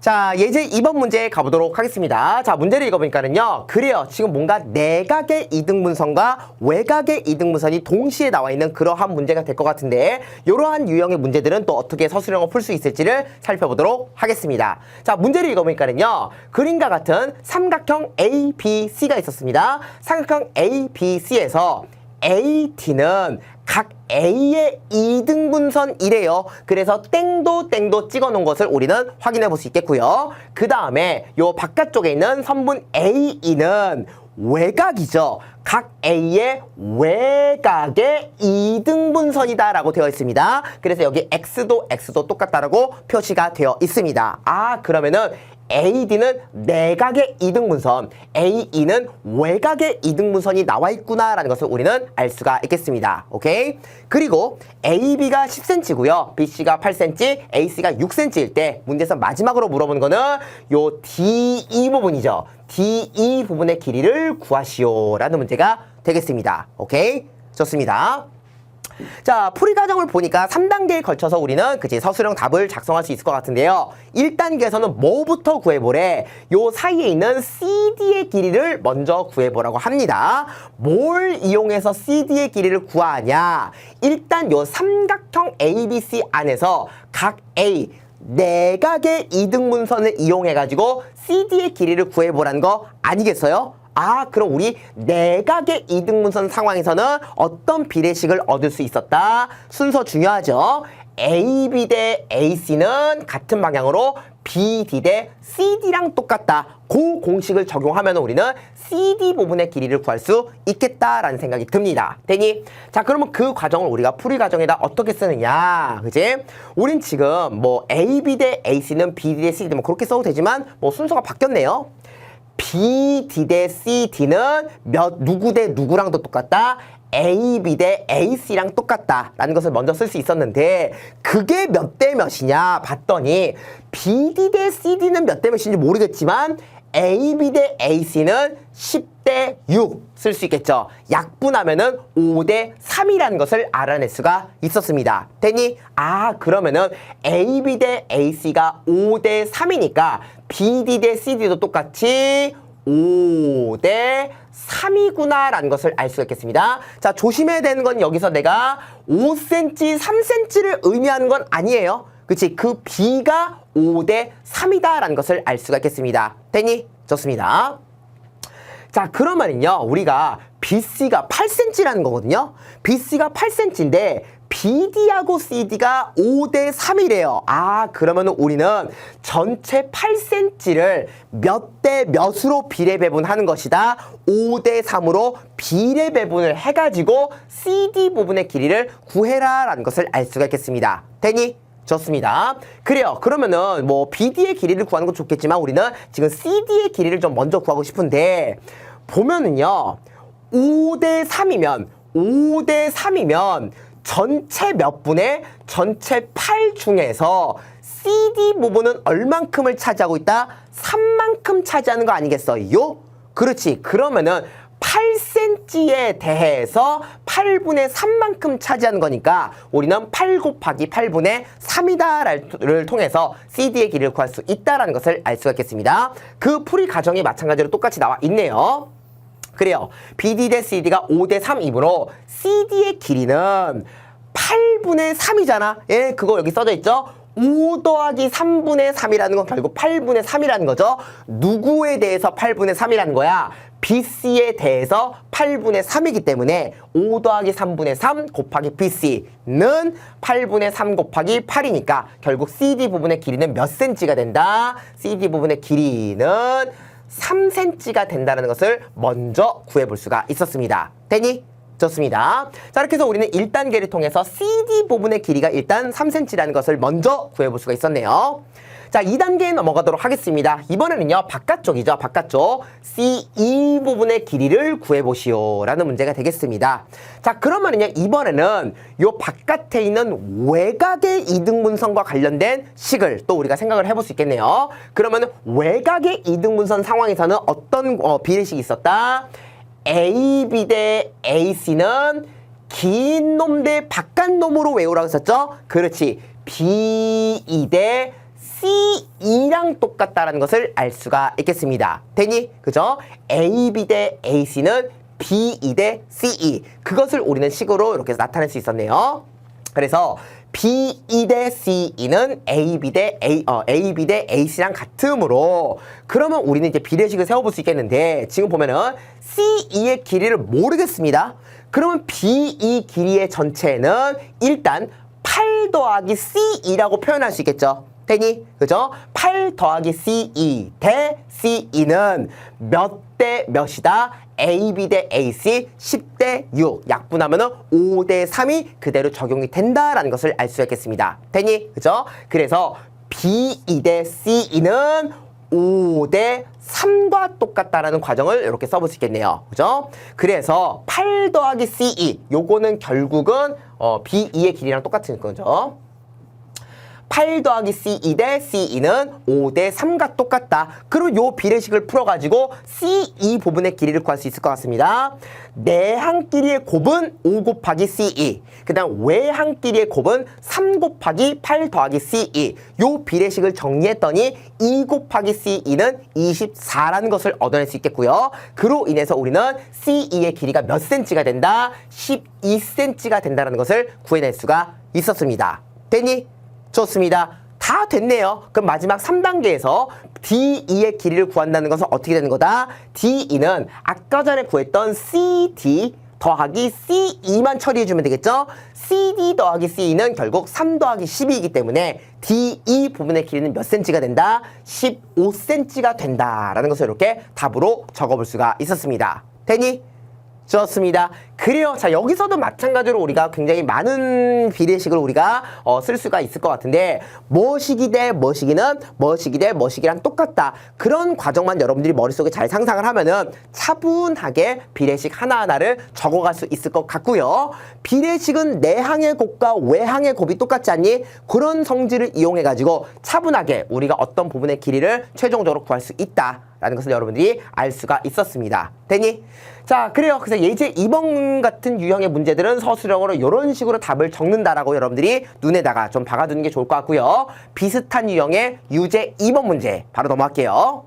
자, 예제 2번 문제 가보도록 하겠습니다. 자, 문제를 읽어보니까는요. 그래요. 지금 뭔가 내각의 이등분선과 외각의 이등분선이 동시에 나와 있는 그러한 문제가 될 것 같은데 이러한 유형의 문제들은 또 어떻게 서술형을 풀 수 있을지를 살펴보도록 하겠습니다. 자, 문제를 읽어보니까는요. 그림과 같은 삼각형 ABC가 있었습니다. 삼각형 ABC에서 AT는 각 A의 이등분선이래요. 그래서 땡도 찍어 놓은 것을 우리는 확인해 볼 수 있겠고요. 그 다음에 요 바깥쪽에 있는 선분 AE는 외각이죠. 각 A의 외각의 이등분선이다 라고 되어 있습니다. 그래서 여기 X도 똑같다라고 표시가 되어 있습니다. 아, 그러면은 AD는 내각의 이등분선, AE는 외각의 이등분선이 나와 있구나라는 것을 우리는 알 수가 있겠습니다. 오케이? 그리고 AB가 10cm고요. BC가 8cm, AC가 6cm일 때 문제에서 마지막으로 물어보는 거는 요 DE 부분이죠. DE 부분의 길이를 구하시오라는 문제가 되겠습니다. 오케이? 좋습니다. 자, 풀이 과정을 보니까 3단계에 걸쳐서 우리는 서술형 답을 작성할 수 있을 것 같은데요. 1단계에서는 뭐부터 구해보래? 요 사이에 있는 CD의 길이를 먼저 구해보라고 합니다. 뭘 이용해서 CD의 길이를 구하냐? 일단 요 삼각형 ABC 안에서 각 A 내각의 이등분선을 이용해가지고 CD의 길이를 구해보라는 거 아니겠어요? 아, 그럼 우리 내각의 이등분선 상황에서는 어떤 비례식을 얻을 수 있었다? 순서 중요하죠. AB 대 AC는 같은 방향으로 BD 대 CD랑 똑같다. 그 공식을 적용하면 우리는 CD 부분의 길이를 구할 수 있겠다라는 생각이 듭니다. 되니? 자, 그러면 그 과정을 우리가 풀이 과정에다 어떻게 쓰느냐? 그지? 우린 지금 뭐 AB 대 AC는 BD 대 CD 뭐 그렇게 써도 되지만 뭐 순서가 바뀌었네요. BD 대 CD는 누구 대 누구랑도 똑같다. AB 대 AC랑 똑같다 라는 것을 먼저 쓸 수 있었는데 그게 몇 대 몇이냐 봤더니 BD 대 CD는 몇 대 몇인지 모르겠지만 AB 대 AC는 10대 6 쓸 수 있겠죠. 약분하면은 5대 3이라는 것을 알아낼 수가 있었습니다. 되니? 아, 그러면은 AB 대 AC가 5대 3이니까 BD 대 CD도 똑같이 5대 3이구나 라는 것을 알 수가 있겠습니다. 자, 조심해야 되는 건 여기서 내가 5cm, 3cm를 의미하는 건 아니에요. 그치? 그 B가 5대 3이다 라는 것을 알 수가 있겠습니다. 되니? 좋습니다. 자, 그러면은요, 우리가 BC가 8cm라는 거거든요. BC가 8cm인데 BD하고 CD가 5대 3이래요. 아, 그러면은 우리는 전체 8cm를 몇 대 몇으로 비례 배분하는 것이다. 5대 3으로 비례 배분을 해가지고 CD 부분의 길이를 구해라 라는 것을 알 수가 있겠습니다. 되니? 좋습니다. 그래요. 그러면은 뭐 BD의 길이를 구하는 건 좋겠지만 우리는 지금 CD의 길이를 좀 먼저 구하고 싶은데 보면은요. 5대 3이면 전체 몇 분의 전체 8 중에서 CD 부분은 얼만큼을 차지하고 있다? 3만큼 차지하는 거 아니겠어요? 그렇지. 그러면은 8cm에 대해서 8분의 3만큼 차지하는 거니까 우리는 8 곱하기 8분의 3이다를 통해서 CD의 길이를 구할 수 있다는 것을 알 수가 있겠습니다. 그 풀이 과정이 마찬가지로 똑같이 나와 있네요. 그래요. BD 대 CD가 5대 3이므로 CD의 길이는 8분의 3이잖아. 예, 그거 여기 써져 있죠? 5 더하기 3분의 3이라는 건 결국 8분의 3이라는 거죠. 누구에 대해서 8분의 3이라는 거야? BC에 대해서 8분의 3이기 때문에 5 더하기 3분의 3 곱하기 BC는 8분의 3 곱하기 8이니까 결국 CD 부분의 길이는 몇 cm가 된다? CD 부분의 길이는 3cm가 된다는 것을 먼저 구해볼 수가 있었습니다. 되니? 좋습니다. 자, 이렇게 해서 우리는 1단계를 통해서 CD 부분의 길이가 일단 3cm라는 것을 먼저 구해볼 수가 있었네요. 자, 2단계에 넘어가도록 하겠습니다. 이번에는요, 바깥쪽이죠. 바깥쪽 CE 부분의 길이를 구해보시오 라는 문제가 되겠습니다. 자, 그러면은요, 이번에는 요 바깥에 있는 외곽의 이등분선과 관련된 식을 또 우리가 생각을 해볼 수 있겠네요. 그러면은 외곽의 이등분선 상황에서는 어떤 비례식이 있었다? AB 대 AC는 긴 놈 대 바깥 놈으로 외우라고 했었죠? 그렇지. BE 대 C2랑 똑같다라는 것을 알 수가 있겠습니다. 되니? 그죠? AB 대 AC는 B2 대 CE. 그것을 우리는 식으로 이렇게 나타낼 수 있었네요. 그래서 B2 대 CE는 AB 대 AC랑 같으므로 그러면 우리는 이제 비례식을 세워볼 수 있겠는데 지금 보면은 CE의 길이를 모르겠습니다. 그러면 B2 길이의 전체는 일단 8 더하기 CE라고 표현할 수 있겠죠. 되니? 그죠? 8 더하기 CE 대 CE는 몇 대 몇이다? AB 대 AC 10대 6 약분하면은 5대 3이 그대로 적용이 된다라는 것을 알 수 있겠습니다. 되니? 그죠? 그래서 B2 대 CE는 5대 3과 똑같다라는 과정을 이렇게 써볼 수 있겠네요. 그죠? 그래서 8 더하기 CE 요거는 결국은 B2의 길이랑 똑같은 거죠. 8 더하기 CE 대 CE는 5 대 3과 똑같다. 그리고 요 비례식을 풀어가지고 CE 부분의 길이를 구할 수 있을 것 같습니다. 내항끼리의 곱은 5 곱하기 CE. 그 다음 외항끼리의 곱은 3 곱하기 8 더하기 CE. 요 비례식을 정리했더니 2 곱하기 CE는 24라는 것을 얻어낼 수 있겠고요. 그로 인해서 우리는 CE의 길이가 몇 cm가 된다? 12cm가 된다는 것을 구해낼 수가 있었습니다. 됐니? 좋습니다. 다 됐네요. 그럼 마지막 3단계에서 D2의 길이를 구한다는 것은 어떻게 되는 거다? D2는 아까 전에 구했던 CD 더하기 C2만 처리해주면 되겠죠? CD 더하기 C는 결국 3 더하기 12이기 때문에 D2 부분의 길이는 몇 cm가 된다? 15cm가 된다라는 것을 이렇게 답으로 적어볼 수가 있었습니다. 되니? 좋습니다. 그래요. 자, 여기서도 마찬가지로 우리가 굉장히 많은 비례식을 우리가 쓸 수가 있을 것 같은데 뭐시기 대 뭐시기는 뭐시기 대 뭐시기랑 똑같다. 그런 과정만 여러분들이 머릿속에 잘 상상을 하면은 차분하게 비례식 하나하나를 적어갈 수 있을 것 같고요. 비례식은 내항의 곱과 외항의 곱이 똑같지 않니? 그런 성질을 이용해가지고 차분하게 우리가 어떤 부분의 길이를 최종적으로 구할 수 있다. 라는 것을 여러분들이 알 수가 있었습니다. 되니? 자, 그래요. 그래서 예제 2번 같은 유형의 문제들은 서술형으로 이런 식으로 답을 적는다라고 여러분들이 눈에다가 좀 박아두는 게 좋을 것 같고요. 비슷한 유형의 유제 2번 문제 바로 넘어갈게요.